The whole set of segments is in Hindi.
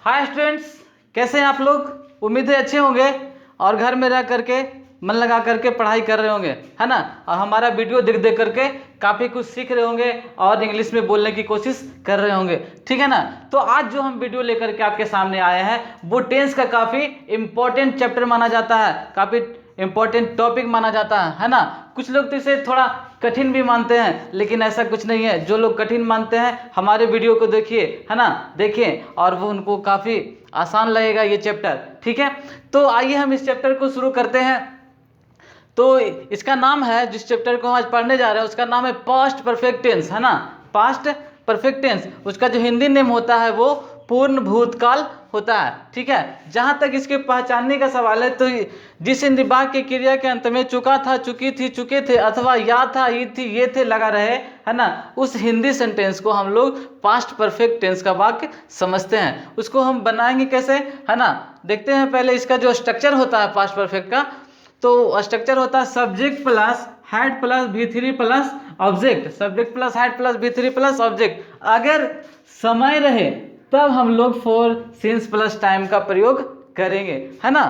हाय स्टूडेंट्स, कैसे हैं आप लोग। उम्मीद है अच्छे होंगे और घर में रह करके मन लगा करके पढ़ाई कर रहे होंगे, है ना। और हमारा वीडियो देख देख करके काफ़ी कुछ सीख रहे होंगे और इंग्लिश में बोलने की कोशिश कर रहे होंगे, ठीक है ना। तो आज जो हम वीडियो लेकर के आपके सामने आए हैं वो टेंस का काफ़ी इम्पोर्टेंट चैप्टर माना जाता है, काफ़ी इम्पोर्टेंट टॉपिक माना जाता है ना। कुछ लोग तो इसे थोड़ा कठिन भी मानते हैं, लेकिन ऐसा कुछ नहीं है। जो लोग कठिन मानते हैं हमारे वीडियो को देखिए, है ना, देखें और वो उनको काफ़ी आसान लगेगा ये चैप्टर, ठीक है। तो आइए हम इस चैप्टर को शुरू करते हैं। तो इसका नाम है, जिस चैप्टर को हम आज पढ़ने जा रहे हैं उसका नाम है पास्ट परफेक्ट टेंस, है ना। पास्ट परफेक्ट टेंस, उसका जो हिंदी नेम होता है वो पूर्ण भूतकाल होता है, ठीक है। जहाँ तक इसके पहचानने का सवाल है तो जिस हिंदी वाक्य की क्रिया के अंत में चुका था, चुकी थी, चुके थे अथवा या था, ये थी, ये थे लगा रहे, है ना, उस हिंदी सेंटेंस को हम लोग पास्ट परफेक्ट टेंस का वाक्य समझते हैं। उसको हम बनाएंगे कैसे, है ना। देखते हैं पहले इसका जो स्ट्रक्चर होता है पास्ट परफेक्ट का। तो स्ट्रक्चर होता है subject plus head plus V3 plus object, subject plus head plus V3 plus object. अगर समय रहे तब हम लोग फॉर सिंस प्लस टाइम का प्रयोग करेंगे, है ना।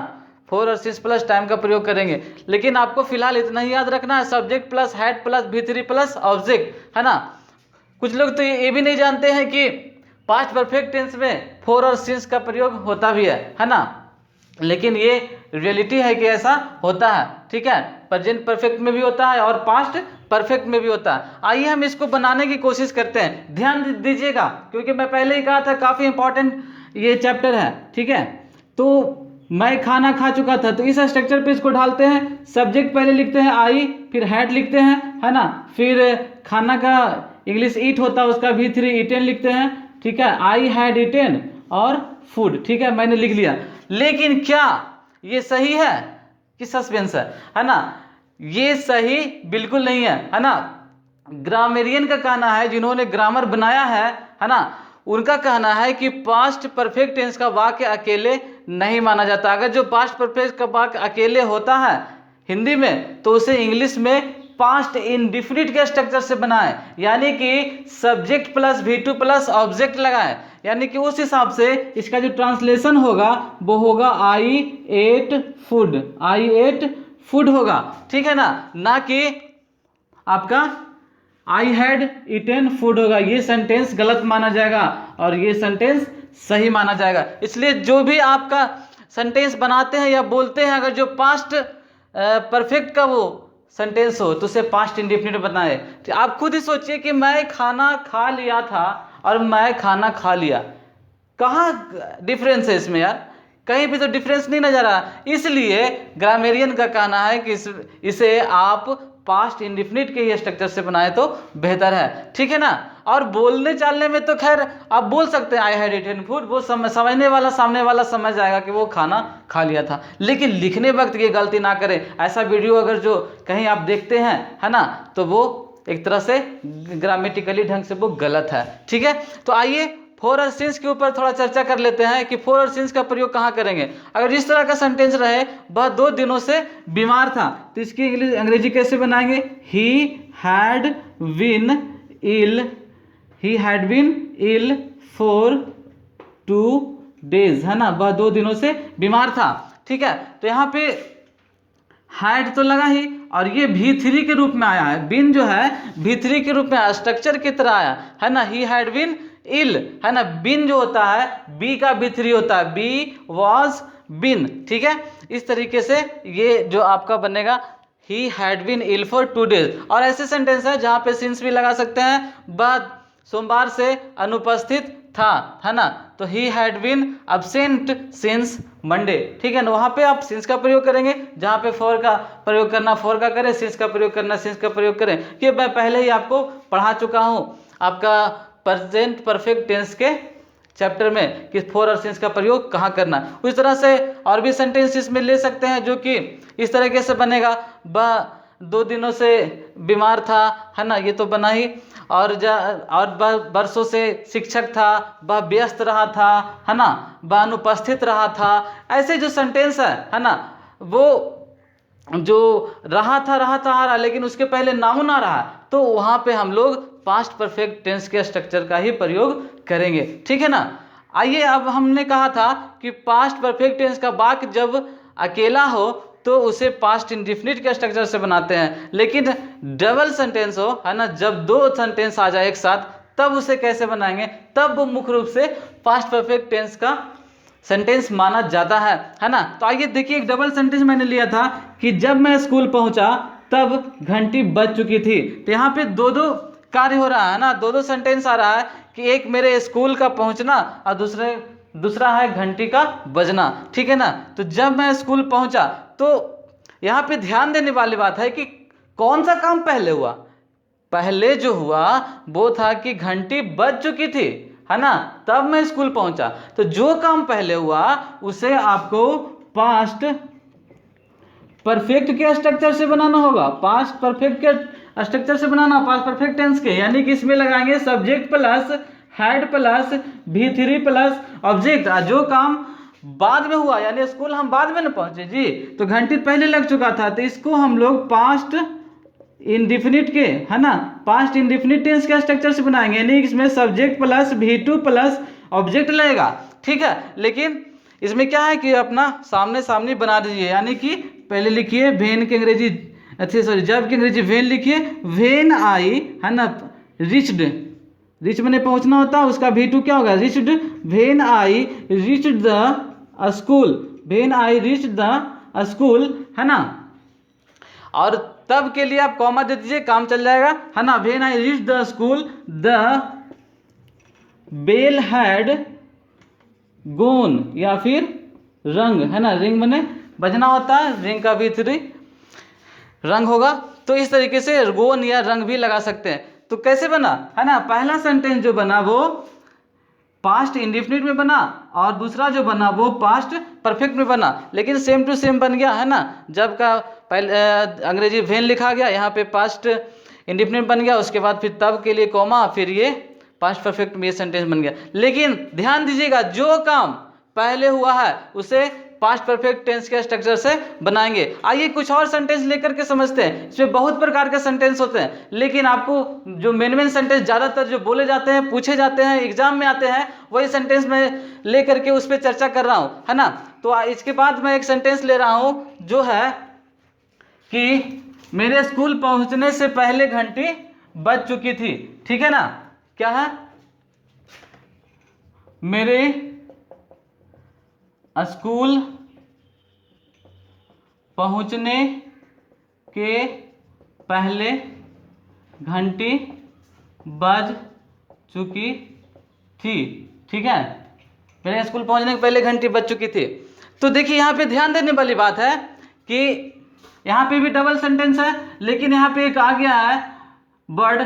फॉर और सिंस प्लस टाइम का प्रयोग करेंगे, लेकिन आपको फिलहाल इतना ही याद रखना है, subject plus head plus V3 plus object, है ना। कुछ लोग तो ये भी नहीं जानते हैं कि पास्ट परफेक्ट टेंस में फॉर और सिंस का प्रयोग होता भी है ना। लेकिन ये रियलिटी है कि ऐसा होता है, ठीक है। प्रेजेंट परफेक्ट में भी होता है और पास्ट परफेक्ट में भी होता है। आइए हम इसको बनाने की कोशिश करते हैं। ध्यान दीजिएगा क्योंकि मैं पहले ही कहा था काफ़ी इंपॉर्टेंट ये चैप्टर है, ठीक है। तो मैं खाना खा चुका था, तो इस स्ट्रक्चर पे इसको ढालते हैं। सब्जेक्ट पहले लिखते हैं आई, फिर हैड लिखते हैं, है ना। फिर खाना का इंग्लिश ईट होता है, उसका V3 ईटेन लिखते हैं, ठीक है। आई हैड ईटेन और फूड, ठीक है, मैंने लिख लिया। लेकिन क्या ये सही है कि सस्पेंस है ना। ये सही बिल्कुल नहीं है ना। ग्रामेरियन का कहना है, जिन्होंने ग्रामर बनाया है ना, उनका कहना है कि पास्ट परफेक्ट टेंस का वाक्य अकेले नहीं माना जाता। अगर जो पास्ट परफेक्ट का वाक्य अकेले होता है हिंदी में तो उसे इंग्लिश में पास्ट इंडिफिनिट के स्ट्रक्चर से बनाए, यानी कि subject plus V2 plus object लगाए। यानी कि उस हिसाब से इसका जो ट्रांसलेशन होगा वो होगा आई एट फूड, आई एट फूड होगा, ठीक है ना कि आपका आई हैड ईटेन फूड होगा। ये सेंटेंस गलत माना जाएगा और ये सेंटेंस सही माना जाएगा। इसलिए जो भी आपका सेंटेंस बनाते हैं या बोलते हैं, अगर जो पास्ट परफेक्ट का वो सेंटेंस हो तो उसे पास्ट इंडेफिनिट बनाए। तो आप खुद ही सोचिए कि मैं खाना खा लिया था और मैं खाना खा लिया, कहाँ डिफरेंस है इसमें यार, कहीं भी तो डिफरेंस नहीं नजर आ। इसलिए ग्रामेरियन का कहना है कि इसे आप पास्ट इंडिफिनिट के ही स्ट्रक्चर से बनाए तो बेहतर है, ठीक है ना। और बोलने चालने में तो खैर आप बोल सकते हैं आई हैड ईटेन फूड, वो समझने वाला सामने वाला समझ जाएगा कि वो खाना खा लिया था। लेकिन लिखने वक्त ये गलती ना करें। ऐसा वीडियो अगर जो कहीं आप देखते हैं, है ना, तो वो एक तरह से ग्रामेटिकली ढंग से वो गलत है, ठीक है। तो आइए फॉर और सिंस के ऊपर थोड़ा चर्चा कर लेते हैं कि फॉर और सिंस का प्रयोग कहाँ करेंगे। अगर इस तरह का सेंटेंस रहे, वह 2 दिनों से बीमार था, तो इसकी अंग्रेजी कैसे बनाएंगे। He had been ill, he had been ill for 2 days, है ना, वह 2 दिनों से बीमार था, ठीक है। तो यहाँ पे हैड तो लगा ही और ये V3 के रूप में आया है। बिन जो है V3 के रूप में स्ट्रक्चर की तरह आया है ना। ही हैड बीन इल, है ना। बिन जो होता है बी का V3 होता है, बी वॉज बिन, ठीक है। इस तरीके से ये जो आपका बनेगा he had been ill for 2 days। और ऐसे सेंटेंस है जहाँ पे सिंस भी लगा सकते हैं, वह सोमवार से अनुपस्थित था, है ना। तो he had been absent since Monday, ठीक है ना। वहाँ पे आप सिंस का प्रयोग करेंगे, जहाँ पे फॉर का प्रयोग करना फॉर का करें, सिंस का प्रयोग करना सिंस का प्रयोग करें। ये मैं पहले ही आपको पढ़ा चुका हूँ आपका प्रेजेंट परफेक्ट टेंस के चैप्टर में कि फॉर और सिंस का प्रयोग कहाँ करना। उस तरह से और भी सेंटेंस इसमें ले सकते हैं जो कि इस तरीके से बनेगा। वह 2 दिनों से बीमार था, है ना, ये तो बना ही। और वर्षों से शिक्षक था, वह व्यस्त रहा था, है ना, वह अनुपस्थित रहा था। ऐसे जो सेंटेंस है ना, वो जो रहा था आ रहा, लेकिन उसके पहले नाउन आ रहा, तो वहाँ पे हम लोग पास्ट परफेक्ट टेंस के स्ट्रक्चर का ही प्रयोग करेंगे, ठीक है ना। आइए, अब हमने कहा था कि पास्ट परफेक्ट टेंस का वाक्य जब अकेला हो तो उसे पास्ट इंडिफिनिट के स्ट्रक्चर से बनाते हैं, लेकिन डबल सेंटेंस हो, है ना, जब दो सेंटेंस आ जाए एक साथ, तब उसे कैसे बनाएंगे, तब वो मुख्य रूप से पास्ट परफेक्ट टेंस का सेंटेंस माना जाता है ना। तो आइए देखिए, एक डबल सेंटेंस मैंने लिया था कि जब मैं स्कूल पहुंचा तब घंटी बज चुकी थी। तो यहाँ पे दो दो कार्य हो रहा है ना, दो दो सेंटेंस आ रहा है कि एक मेरे स्कूल का पहुंचना और दूसरा है घंटी का बजना, ठीक है ना। तो जब मैं स्कूल पहुंचा, तो यहाँ पे ध्यान देने वाली बात है कि कौन सा काम पहले हुआ। पहले जो हुआ वो था कि घंटी बज चुकी थी, है ना, तब मैं स्कूल पहुंचा। तो जो काम पहले हुआ उसे आपको पास्ट परफेक्ट के स्ट्रक्चर से बनाना होगा, पास्ट परफेक्ट के स्ट्रक्चर से बनाना, पास्ट परफेक्ट टेंस के, यानी कि इसमें लगाएंगे subject plus had plus V3 plus object. जो काम बाद में हुआ, यानी स्कूल हम बाद में न पहुंचे जी, तो घंटी पहले लग चुका था, तो इसको हम लोग पास्ट इंडिफिनिट के, है ना, पास्ट इंडिफिनिट टेंस के स्ट्रक्चर से बनाएंगे, यानी इसमें subject plus V2 plus object लगेगा, ठीक है। लेकिन इसमें क्या है कि अपना सामने सामने बना दीजिए, यानी कि पहले लिखिए वेन के अंग्रेजी, अच्छा सॉरी, जब की अंग्रेजी वेन लिखिए, वेन आई, है ना, रिच्ड, रिच मैंने पहुंचना होता है, उसका V2 क्या होगा, reached, when I reached the school, when I reached the school, है ना। और तब के लिए आप कॉमा दे दीजिए, काम चल जाएगा, है ना। When I reached the school the bell had gone, या फिर रंग, है ना, रिंग मैंने बजना होता है, रिंग का V3 रंग होगा। तो इस तरीके से गोन या रंग भी लगा सकते हैं। तो कैसे बना, है ना, पहला सेंटेंस जो बना वो पास्ट इंडिफिनिट में बना और दूसरा जो बना वो पास्ट परफेक्ट में बना, लेकिन सेम टू सेम बन गया, है ना। जब का पहले अंग्रेजी वेन लिखा गया, यहाँ पे पास्ट इंडिफिनिट बन गया, उसके बाद फिर तब के लिए कॉमा, फिर ये पास्ट परफेक्ट में ये सेंटेंस बन गया। लेकिन ध्यान दीजिएगा, जो काम पहले हुआ है उसे पास्ट परफेक्ट टेंस के स्ट्रक्चर से बनाएंगे। आइए कुछ और सेंटेंस लेकर के समझते हैं। इसमें बहुत प्रकार के सेंटेंस होते हैं, लेकिन आपको जो मेन सेंटेंस ज़्यादातर जो बोले जाते हैं, पूछे जाते हैं, एग्जाम में आते हैं, वही सेंटेंस मैं लेकर के उस पर चर्चा कर रहा हूँ, है ना। तो इसके बाद मैं एक सेंटेंस ले रहा हूँ जो है कि मेरे स्कूल पहुँचने से पहले घंटी बज चुकी थी, ठीक है ना। क्या है, मेरे स्कूल पहुंचने के पहले घंटी बज चुकी थी, ठीक है, मेरे स्कूल पहुंचने के पहले घंटी बज चुकी थी। तो देखिए, यहाँ पे ध्यान देने वाली बात है कि यहाँ पे भी डबल सेंटेंस है, लेकिन यहाँ पे एक आ गया है वर्ड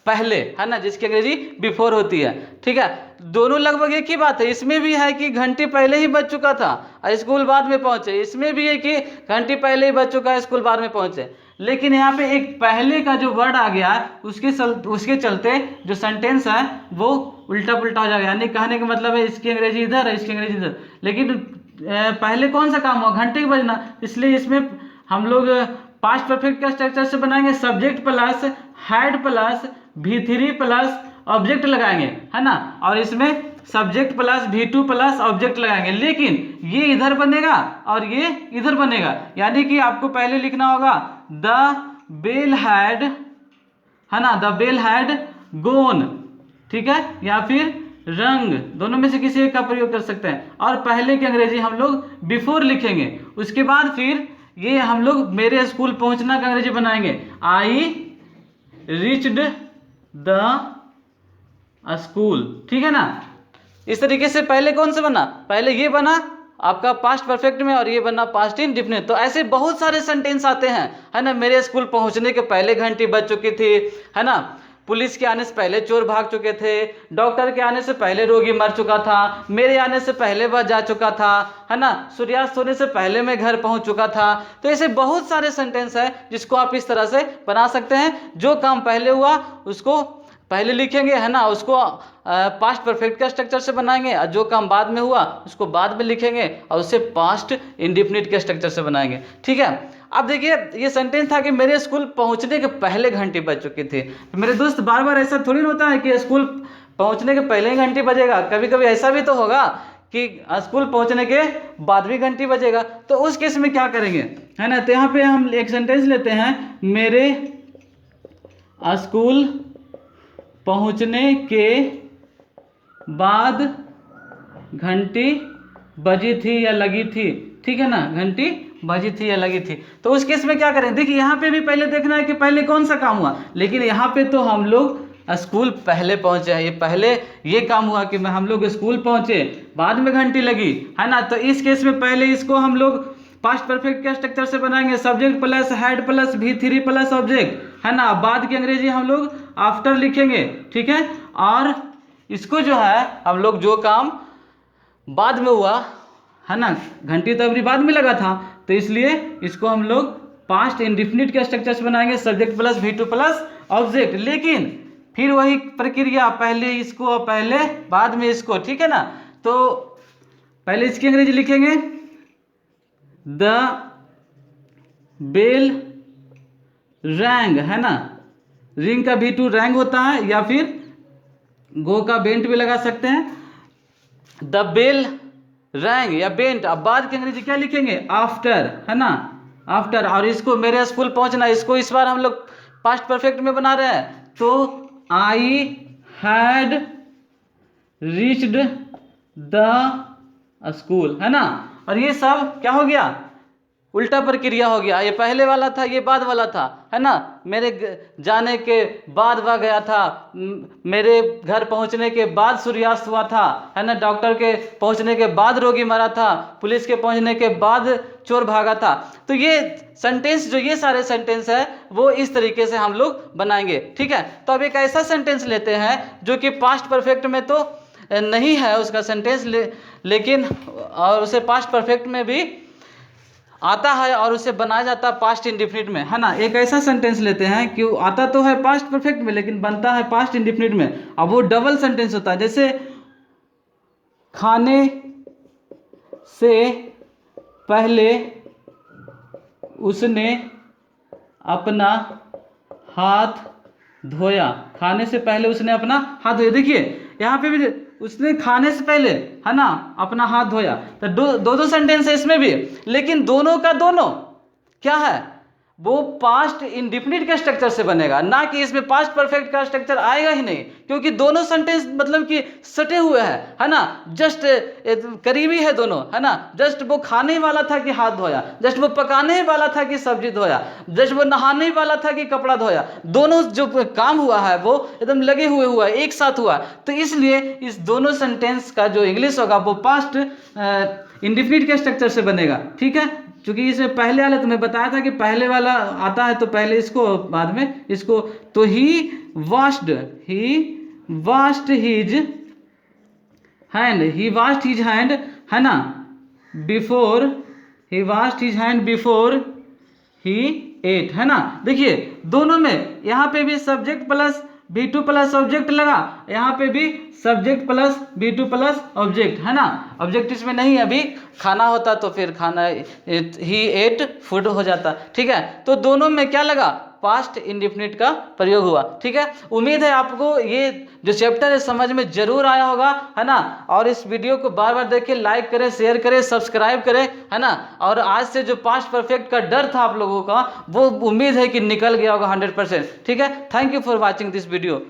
पहले, है ना, जिसकी अंग्रेजी बिफोर होती है, ठीक है। दोनों लगभग एक ही बात है। इसमें भी है कि घंटी पहले ही बज चुका था और स्कूल बाद में पहुंचे, इसमें भी है कि घंटी पहले ही बज चुका है, स्कूल बाद में पहुंचे। लेकिन यहाँ पे एक पहले का जो वर्ड आ गया है, उसके चलते जो सेंटेंस है वो उल्टा पुल्टा हो जाएगा, यानी कहने का मतलब है इसकी अंग्रेजी इधर है, इसकी अंग्रेजी इधर। लेकिन पहले कौन सा काम हुआ, घंटे बजना, इसलिए इसमें हम लोग पास्ट परफेक्ट का स्ट्रक्चर से बनाएंगे, subject plus had plus V3 plus object लगाएंगे, है ना, और इसमें subject plus V2 plus object लगाएंगे। लेकिन ये इधर बनेगा और ये इधर बनेगा, यानी कि आपको पहले लिखना होगा द बेल हैड, है ना, द बेल हैड गोन, ठीक है, या फिर रंग, दोनों में से किसी एक का प्रयोग कर सकते हैं। और पहले की अंग्रेजी हम लोग बिफोर लिखेंगे, उसके बाद फिर ये हम लोग मेरे स्कूल पहुंचना का अंग्रेजी बनाएंगे, आई रिच्ड द स्कूल, ठीक है ना। इस तरीके से पहले कौन सा बना, पहले ये बना आपका पास्ट परफेक्ट में और ये बना पास्ट इंडिफिनिट। तो ऐसे बहुत सारे सेंटेंस आते हैं, है ना। मेरे स्कूल पहुंचने के पहले घंटी बज चुकी थी, है ना, पुलिस के आने से पहले चोर भाग चुके थे, डॉक्टर के आने से पहले रोगी मर चुका था, मेरे आने से पहले वह जा चुका था, है ना, सूर्यास्त होने से पहले मैं घर पहुंच चुका था। तो ऐसे बहुत सारे सेंटेंस है जिसको आप इस तरह से बना सकते हैं। जो काम पहले हुआ उसको पहले लिखेंगे, है ना, उसको पास्ट परफेक्ट का स्ट्रक्चर से बनाएंगे, और जो काम बाद में हुआ उसको बाद में लिखेंगे और उसे पास्ट इंडिफिनिट के स्ट्रक्चर से बनाएंगे, ठीक है। अब देखिए, ये सेंटेंस था कि मेरे स्कूल पहुंचने के पहले घंटी बज चुकी थी। तो मेरे दोस्त, बार बार ऐसा थोड़ी होता है कि स्कूल पहुंचने के पहले ही घंटी बजेगा। कभी कभी ऐसा भी तो होगा कि स्कूल पहुंचने के बाद भी घंटी बजेगा, तो उस केस में क्या करेंगे, है ना। तो यहाँ पे हम एक सेंटेंस लेते हैं, मेरे स्कूल पहुंचने के बाद घंटी बजी थी या लगी थी, ठीक है ना, घंटी बजी थी या लगी थी। तो उस केस में क्या करें, देखिए यहाँ पे भी पहले देखना है कि पहले कौन सा काम हुआ, लेकिन यहाँ पे तो हम लोग स्कूल पहले पहुंचे हैं, ये पहले ये काम हुआ कि हम लोग स्कूल पहुंचे, बाद में घंटी लगी, है ना। तो इस केस में पहले इसको हम लोग पास्ट परफेक्ट के स्ट्रक्चर से बनाएंगे, subject plus head plus V3 plus object, है ना। बाद की अंग्रेजी हम लोग आफ्टर लिखेंगे, ठीक है। और इसको जो है हम लोग जो काम बाद में हुआ, है ना, घंटी तो अभी बाद में लगा था, तो इसलिए इसको हम लोग पास्ट इंडेफिनिट के स्ट्रक्चर से बनाएंगे, subject plus V2 plus object. लेकिन फिर वही प्रक्रिया, पहले इसको और पहले बाद में इसको, ठीक है ना। तो पहले इसकी अंग्रेजी लिखेंगे, द बेल रैंग, है ना, रिंग का V2 रैंग होता है, या फिर गो का बेंट भी लगा सकते हैं, द बेल रैंग या बेंट। अब बाद की अंग्रेजी क्या लिखेंगे, आफ्टर, है ना, आफ्टर। और इसको मेरे स्कूल पहुंचना, इसको इस बार हम लोग पास्ट परफेक्ट में बना रहे हैं, तो I had reached the school, है ना। और ये सब क्या हो गया, उल्टा प्रक्रिया हो गया, ये पहले वाला था, ये बाद वाला था, है ना। मेरे जाने के बाद वह गया था, मेरे घर पहुंचने के बाद सूर्यास्त हुआ था, है ना। डॉक्टर के पहुंचने के बाद रोगी मरा था, पुलिस के पहुंचने के बाद चोर भागा था। तो ये सेंटेंस, जो ये सारे सेंटेंस है, वो इस तरीके से हम लोग बनाएंगे, ठीक है। तो अब एक ऐसा सेंटेंस लेते हैं जो कि पास्ट परफेक्ट में तो नहीं है उसका सेंटेंस, लेकिन और उसे पास्ट परफेक्ट में भी आता है और उसे बनाया जाता है पास्ट इंडेफिनिट में, है ना। एक ऐसा सेंटेंस लेते हैं कि आता तो है पास्ट परफेक्ट में लेकिन बनता है पास्ट इंडेफिनिट में। अब वो डबल सेंटेंस होता है, जैसे खाने से पहले उसने अपना हाथ धोया, खाने से पहले उसने अपना हाथ धोया। देखिए यहाँ पे भी उसने खाने से पहले, है ना, अपना हाथ धोया। तो दो सेंटेंस है इसमें भी, लेकिन दोनों का दोनों क्या है, वो पास्ट इंडेफिनिट के स्ट्रक्चर से बनेगा, ना कि इसमें पास्ट परफेक्ट का स्ट्रक्चर आएगा ही नहीं, क्योंकि दोनों सेंटेंस मतलब कि सटे हुए हैं, है ना, जस्ट करीबी है दोनों, है ना। जस्ट वो खाने ही वाला था कि हाथ धोया, जस्ट वो पकाने ही वाला था कि सब्जी धोया, जस्ट वो नहाने ही वाला था कि कपड़ा धोया। दोनों जो काम हुआ है वो एकदम लगे हुए हुआ, एक साथ हुआ। तो इसलिए इस दोनों सेंटेंस का जो इंग्लिश होगा वो पास्ट इंडेफिनिट के स्ट्रक्चर से बनेगा, ठीक है। क्योंकि इसमें पहले वाला तुम्हें बताया था कि पहले वाला आता है तो पहले इसको बाद में इसको। तो ही वॉश्ड हिज हैंड, है ना, before he washed his hand before he ate, है ना। देखिए दोनों में यहाँ पे भी subject plus V2 plus object लगा, यहाँ पे भी subject plus V2 plus object, है ना। ऑब्जेक्ट इसमें नहीं है, अभी खाना होता तो फिर खाना ही एट फूड हो जाता, ठीक है। तो दोनों में क्या लगा, पास्ट इंडेफिनिट का प्रयोग हुआ, ठीक है। उम्मीद है आपको ये जो चैप्टर है समझ में जरूर आया होगा, है ना। और इस वीडियो को बार बार देखें, लाइक करें, शेयर करें, सब्सक्राइब करें, है ना। और आज से जो पास्ट परफेक्ट का डर था आप लोगों का, वो उम्मीद है कि निकल गया होगा 100%, ठीक है। Thank you for watching this video.